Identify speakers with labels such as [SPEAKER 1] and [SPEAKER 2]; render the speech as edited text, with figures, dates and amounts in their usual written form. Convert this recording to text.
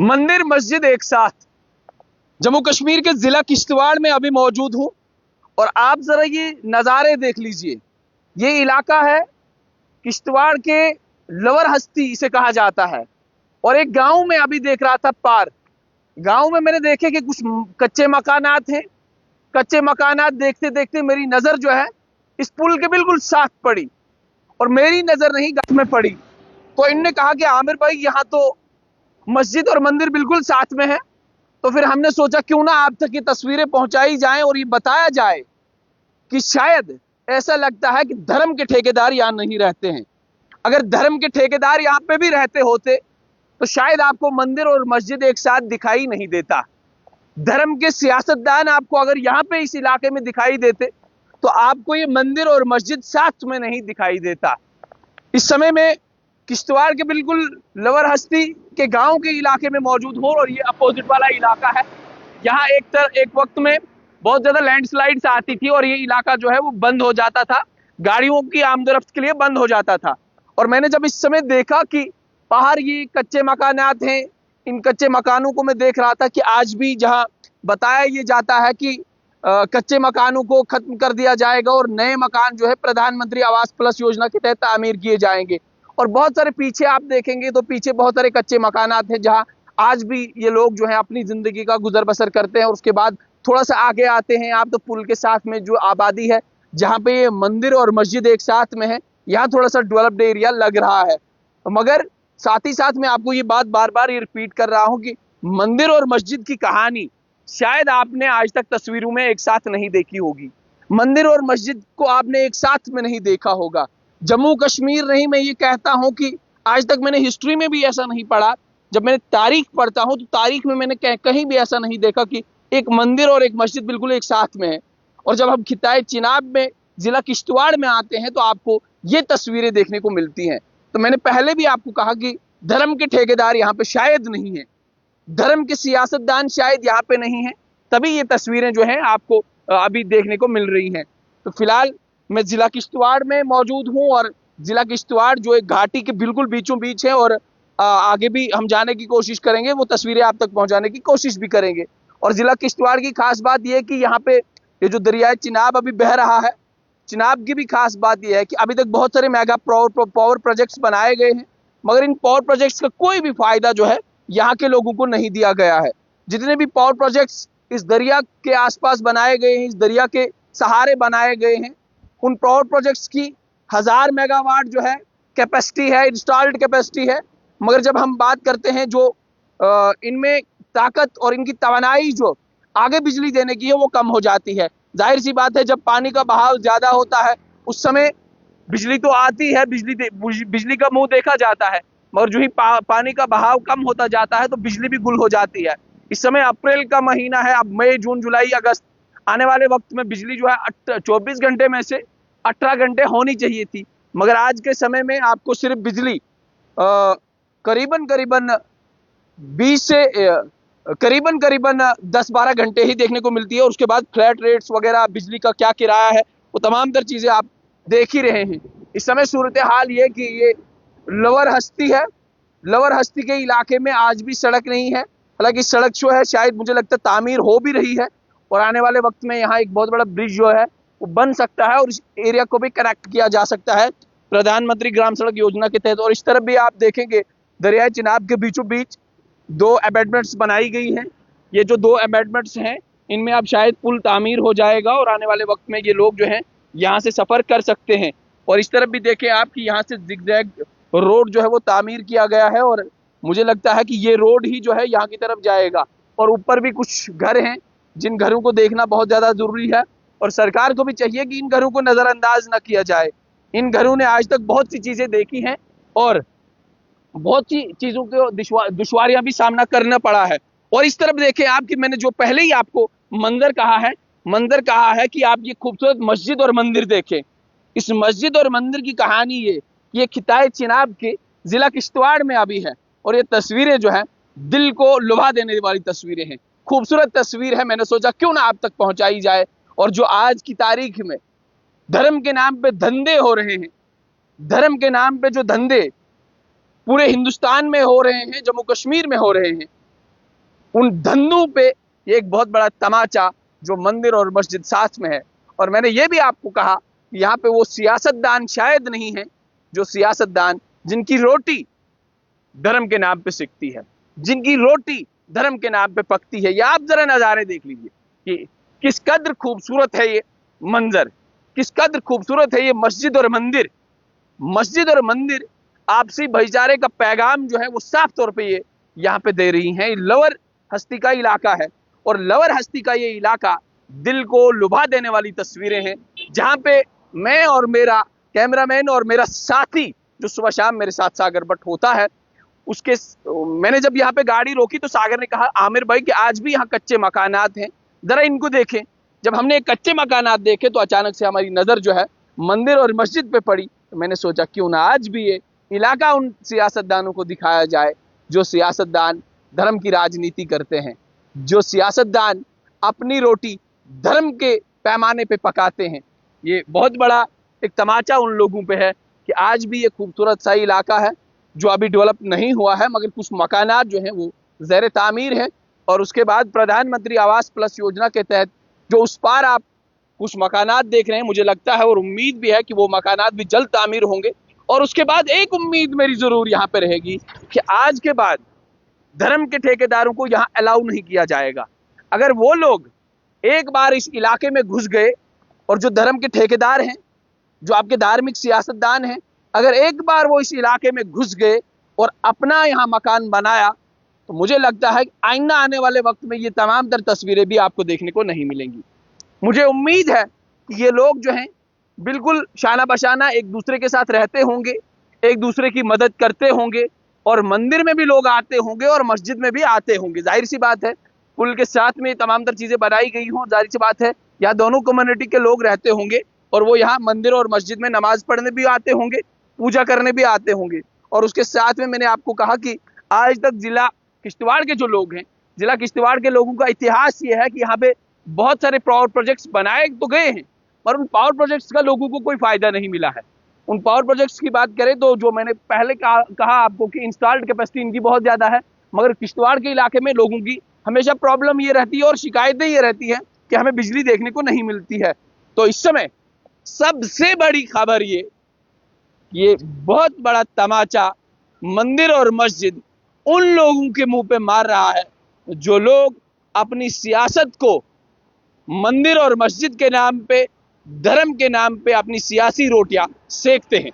[SPEAKER 1] मंदिर मस्जिद एक साथ। जम्मू कश्मीर के जिला किश्तवाड़ में अभी मौजूद हूं और आप जरा ये नज़ारे देख लीजिए। ये इलाका है किश्तवाड़ के लवर हस्ती इसे कहा जाता है। और एक गांव में अभी देख रहा था पार, गांव में मैंने देखे कि कुछ कच्चे मकानात हैं। कच्चे मकानात देखते देखते मेरी नजर जो है इस पुल के बिल्कुल साथ पड़ी और मेरी नजर नहीं गांव में पड़ी। तो इनने कहा कि आमिर भाई यहाँ तो मस्जिद और मंदिर बिल्कुल साथ में है। तो फिर हमने सोचा क्यों ना आप तक ये तस्वीरें पहुंचाई जाएं और ये बताया जाए कि शायद ऐसा लगता है कि धर्म के ठेकेदार यहाँ नहीं रहते हैं। अगर धर्म के ठेकेदार यहाँ पे भी रहते होते तो शायद आपको मंदिर और मस्जिद एक साथ दिखाई नहीं देता। धर्म के सियासतदान आपको अगर यहाँ पे इस इलाके में दिखाई देते तो आपको ये मंदिर और मस्जिद साथ में नहीं दिखाई देता। इस समय में किश्तवाड़ के बिल्कुल लवर हस्ती के गांव के इलाके में मौजूद हो और ये अपोजिट वाला इलाका है। यहाँ एक वक्त में बहुत ज्यादा लैंडस्लाइड्स आती थी और ये इलाका जो है वो बंद हो जाता था, गाड़ियों की आमदोरफ्त के लिए बंद हो जाता था। और मैंने जब इस समय देखा कि बाहर ये कच्चे मकानात हैं, इन कच्चे मकानों को मैं देख रहा था कि आज भी जहाँ बताया ये जाता है कि कच्चे मकानों को खत्म कर दिया जाएगा और नए मकान जो है प्रधानमंत्री आवास प्लस योजना के तहत तामीर किए जाएंगे। और बहुत सारे पीछे आप देखेंगे तो पीछे बहुत सारे कच्चे मकानात हैं जहां आज भी ये लोग जो है अपनी जिंदगी का गुजर बसर करते हैं। और उसके बाद थोड़ा सा आगे आते हैं आप तो पुल के साथ में जो आबादी है जहां पे ये मंदिर और मस्जिद एक साथ में है, यहाँ थोड़ा सा डेवलप्ड एरिया लग रहा है। मगर साथ ही साथ मैं आपको ये बात बार बार ये रिपीट कर रहा हूँ कि मंदिर और मस्जिद की कहानी शायद आपने आज तक तस्वीरों में एक साथ नहीं देखी होगी। मंदिर और मस्जिद को आपने एक साथ में नहीं देखा होगा। जम्मू कश्मीर नहीं, मैं ये कहता हूं कि आज तक मैंने हिस्ट्री में भी ऐसा नहीं पढ़ा। जब मैंने तारीख पढ़ता हूं तो तारीख में मैंने कहीं भी ऐसा नहीं देखा कि एक मंदिर और एक मस्जिद बिल्कुल एक साथ में है। और जब हम खिताए चिनाब में जिला किश्तवाड़ में आते हैं तो आपको ये तस्वीरें देखने को मिलती हैं। तो मैंने पहले भी आपको कहा कि धर्म के ठेकेदार यहाँ पे शायद नहीं है, धर्म के सियासतदान शायद यहाँ पे नहीं है, तभी ये तस्वीरें जो है आपको अभी देखने को मिल रही हैं। तो फिलहाल मैं जिला किश्तवाड़ में मौजूद हूं और जिला किश्तवाड़ जो एक घाटी के बिल्कुल बीचों बीच है और आगे भी हम जाने की कोशिश करेंगे, वो तस्वीरें आप तक पहुंचाने की कोशिश भी करेंगे। और जिला किश्तवाड़ की खास बात यह है कि यहाँ पे ये जो दरियाए चिनाब अभी बह रहा है, चिनाब की भी खास बात यह है कि अभी तक बहुत सारे मेगा पावर प्रोजेक्ट्स बनाए गए हैं मगर इन पावर प्रोजेक्ट्स का कोई भी फायदा जो है यहाँ के लोगों को नहीं दिया गया है। जितने भी पावर प्रोजेक्ट्स इस दरिया के आसपास बनाए गए हैं, इस दरिया के सहारे बनाए गए हैं, उन पावर प्रोजेक्ट्स की 1000 मेगावाट जो है कैपेसिटी है, इंस्टॉल्ड कैपेसिटी है। मगर जब हम बात करते हैं जो इनमें ताकत और इनकी तवानाई जो आगे बिजली देने की है वो कम हो जाती है। जाहिर सी बात है जब पानी का बहाव ज्यादा होता है उस समय बिजली तो आती है, बिजली का मुंह देखा जाता है, मगर जो ही पानी का बहाव कम होता जाता है तो बिजली भी गुल हो जाती है। इस समय अप्रैल का महीना है, अब मई जून जुलाई अगस्त आने वाले वक्त में बिजली जो है 24 घंटे में से 18 घंटे होनी चाहिए थी, मगर आज के समय में आपको सिर्फ बिजली करीबन 10-12 घंटे ही देखने को मिलती है। और उसके बाद फ्लैट रेट्स वगैरह, बिजली का क्या किराया है, वो तमाम तर चीजें आप देख ही रहे हैं। इस समय सूरत हाल ये कि ये लवर हस्ती है, लवर हस्ती के इलाके में आज भी सड़क नहीं है। हालांकि सड़क जो है शायद मुझे लगता है तामीर हो भी रही है और आने वाले वक्त में यहाँ एक बहुत बड़ा ब्रिज जो है वो बन सकता है और इस एरिया को भी कनेक्ट किया जा सकता है प्रधानमंत्री ग्राम सड़क योजना के तहत। और इस तरफ भी आप देखेंगे दरियाए चिनाब के बीचों बीच 2 अबैटमेंट्स बनाई गई हैं। ये जो 2 अबैटमेंट्स हैं इनमें अब शायद पुल तामीर हो जाएगा और आने वाले वक्त में ये लोग जो हैं यहाँ से सफर कर सकते हैं। और इस तरफ भी देखें आप कि यहाँ से जिगजैग रोड जो है वो तामीर किया गया है और मुझे लगता है कि ये रोड ही जो है यहाँ की तरफ जाएगा। और ऊपर भी कुछ घर हैं जिन घरों को देखना बहुत ज़्यादा ज़रूरी है और सरकार को भी चाहिए कि इन घरों को नज़रअंदाज न किया जाए। इन घरों ने आज तक बहुत सी चीज़ें देखी हैं और बहुत सी चीज़ों को दुश्वारियां भी सामना करना पड़ा है। और इस तरफ देखें आप कि मैंने जो पहले ही आपको मंदिर कहा है कि आप ये खूबसूरत मस्जिद और मंदिर देखें। इस मस्जिद और मंदिर की कहानी ये खिताए चिनाब के जिला किश्तवाड़ में अभी है और ये तस्वीरें जो है दिल को लुभा देने वाली तस्वीरें हैं, खूबसूरत तस्वीर है। मैंने सोचा क्यों ना आप तक पहुंचाई जाए। और जो आज की तारीख में धर्म के नाम पे धंधे हो रहे हैं, धर्म के नाम पे जो धंधे पूरे हिंदुस्तान में हो रहे हैं, जम्मू कश्मीर में हो रहे हैं, उन धंधों पे ये एक बहुत बड़ा तमाचा जो मंदिर और मस्जिद साथ में है। और मैंने ये भी आपको कहा कि यहाँ पे वो सियासतदान शायद नहीं है, जो सियासतदान जिनकी रोटी धर्म के नाम पे सिकती है, जिनकी रोटी धर्म के नाम पे पकती है। या आप जरा नजारे देख लीजिए कि किस कद्र खूबसूरत है ये मंजर, किस कद्र खूबसूरत है ये मस्जिद और मंदिर। मस्जिद और मंदिर आपसी भाईचारे का पैगाम जो है वो साफ तौर पे ये यहाँ पे दे रही हैं। लवर हस्ती का इलाका है और लवर हस्ती का ये इलाका दिल को लुभा देने वाली तस्वीरें हैं, जहां पे मैं और मेरा कैमरामैन और मेरा साथी जो सुबह शाम मेरे साथ सागर भट्ट होता है, उसके मैंने जब यहाँ पे गाड़ी रोकी तो सागर ने कहा आमिर भाई कि आज भी यहाँ कच्चे मकानात हैं, जरा इनको देखें। जब हमने कच्चे मकानात देखे तो अचानक से हमारी नजर जो है मंदिर और मस्जिद पे पड़ी। तो मैंने सोचा क्यों ना आज भी ये इलाका उन सियासतदानों को दिखाया जाए जो सियासतदान धर्म की राजनीति करते हैं, जो सियासतदान अपनी रोटी धर्म के पैमाने पे पकाते हैं। ये बहुत बड़ा एक तमाचा उन लोगों पे है कि आज भी ये खूबसूरत सा इलाका है जो अभी डेवलप नहीं हुआ है, मगर कुछ मकानात जो हैं वो ज़ेर तामीर है। और उसके बाद प्रधानमंत्री आवास प्लस योजना के तहत जो उस पार आप कुछ मकानात देख रहे हैं, मुझे लगता है और उम्मीद भी है कि वो मकानात भी जल्द तामीर होंगे। और उसके बाद एक उम्मीद मेरी जरूर यहाँ पे रहेगी कि आज के बाद धर्म के ठेकेदारों को यहाँ अलाउ नहीं किया जाएगा। अगर वो लोग एक बार इस इलाके में घुस गए और जो धर्म के ठेकेदार हैं, जो आपके धार्मिक सियासतदान हैं, अगर एक बार वो इस इलाके में घुस गए और अपना यहाँ मकान बनाया तो मुझे लगता है कि आइंदा आने वाले वक्त में ये तमाम तर तस्वीरें भी आपको देखने को नहीं मिलेंगी। मुझे उम्मीद है कि ये लोग जो हैं बिल्कुल शाना बशाना एक दूसरे के साथ रहते होंगे, एक दूसरे की मदद करते होंगे और मंदिर में भी लोग आते होंगे और मस्जिद में भी आते होंगे। जाहिर सी बात है पुल के साथ में तमाम तर चीज़ें बनाई गई हों, जाहिर सी बात है यहाँ दोनों कम्युनिटी के लोग रहते होंगे और वो यहाँ मंदिर और मस्जिद में नमाज पढ़ने भी आते होंगे, पूजा करने भी आते होंगे। और उसके साथ में मैंने आपको कहा कि आज तक जिला किश्तवाड़ के जो लोग हैं, जिला किश्तवाड़ के लोगों का इतिहास ये है कि यहाँ पे बहुत सारे पावर प्रोजेक्ट्स बनाए तो गए हैं, पर उन पावर प्रोजेक्ट्स का लोगों को कोई फायदा नहीं मिला है। उन पावर प्रोजेक्ट्स की बात करें तो जो मैंने पहले कहा आपको कि इंस्टॉल्ड कैपेसिटी इनकी बहुत ज़्यादा है, मगर किश्तवाड़ के इलाके में लोगों की हमेशा प्रॉब्लम ये रहती है और शिकायतें ये रहती हैं कि हमें बिजली देखने को नहीं मिलती है। तो इस समय सबसे बड़ी खबर ये बहुत बड़ा तमाचा मंदिर और मस्जिद उन लोगों के मुंह पे मार रहा है जो लोग अपनी सियासत को मंदिर और मस्जिद के नाम पे, धर्म के नाम पे अपनी सियासी रोटियां सेकते हैं।